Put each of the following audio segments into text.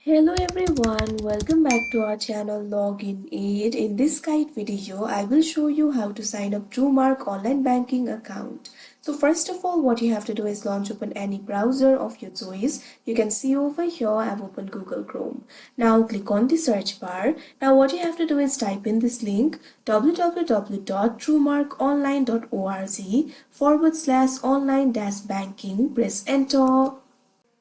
Hello everyone, welcome back to our channel Login Aid. In this guide video, I will show you how to sign up TruMark online banking account. So first of all, what you have to do is launch open any browser of your choice. You can see over here I've opened Google Chrome. Now click on the search bar. Now what you have to do is type in this link www.trumarkonline.org/online-banking. Press enter.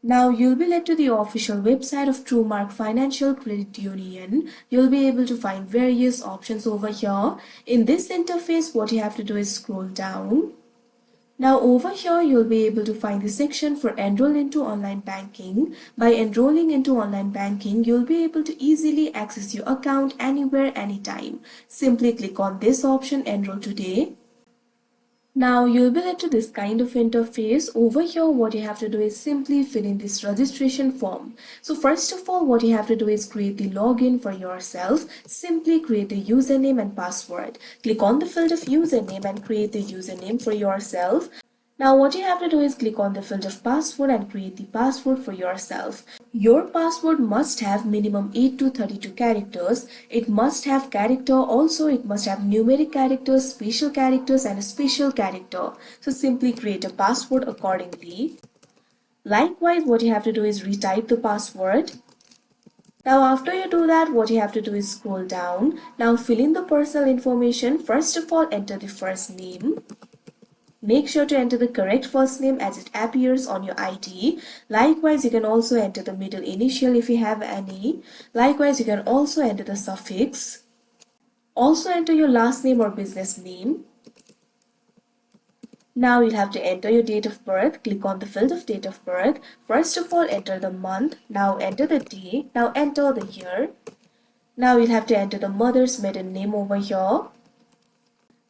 Now you'll be led to the official website of TruMark Financial Credit Union. You'll be able to find various options over here. In this interface, what you have to do is scroll down. Now over here, you'll be able to find the section for enroll into online banking. By enrolling into online banking, you'll be able to easily access your account anywhere, anytime. Simply click on this option, enroll today. Now you'll be led to this kind of interface. Over here, what you have to do is simply fill in this registration form. So first of all, what you have to do is create the login for yourself. Simply create the username and password. Click on the field of username and create the username for yourself. Now what you have to do is click on the field of password and create the password for yourself. Your password must have minimum 8 to 32 characters. It must have character, also it must have numeric characters, special characters and a special character. So simply create a password accordingly. Likewise, what you have to do is retype the password. Now after you do that, what you have to do is scroll down. Now fill in the personal information. First of all, enter the first name. Make sure to enter the correct first name as it appears on your ID. Likewise, you can also enter the middle initial if you have any. Likewise, you can also enter the suffix. Also enter your last name or business name. Now you'll have to enter your date of birth. Click on the field of date of birth. First of all, enter the month. Now enter the day. Now enter the year. Now you'll have to enter the mother's maiden name over here.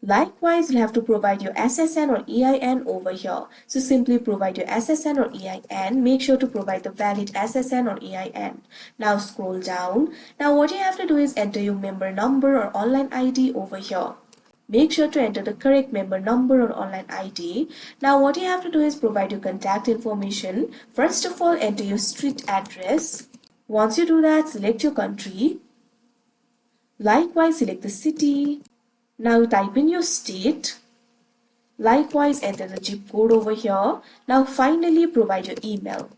Likewise, you'll have to provide your SSN or EIN over here. So simply provide your SSN or EIN. Make sure to provide the valid SSN or EIN. Now scroll down. Now what you have to do is enter your member number or online ID over here. Make sure to enter the correct member number or online ID. Now what you have to do is provide your contact information. First of all, enter your street address. Once you do that, select your country. Likewise, select the city. Now type in your state. Likewise, enter the zip code over here. Now finally, provide your email.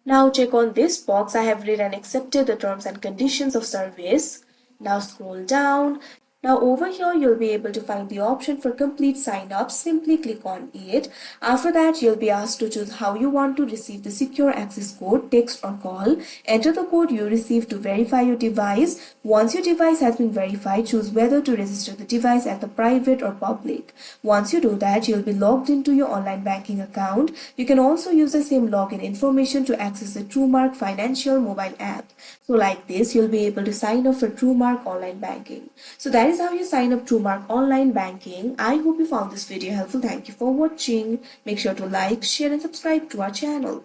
Now check on this box. I have read and accepted the terms and conditions of service. Now scroll down. Now over here, you'll be able to find the option for complete sign up. Simply click on it. After that, you'll be asked to choose how you want to receive the secure access code, text or call. Enter the code you received to verify your device. Once your device has been verified, choose whether to register the device as the private or public. Once you do that, you'll be logged into your online banking account. You can also use the same login information to access the TruMark Financial mobile app. So like this, you'll be able to sign up for TruMark online banking. So that is how you sign up TruMark online banking. I hope you found this video helpful. Thank you for watching. Make sure to like, share and subscribe to our channel.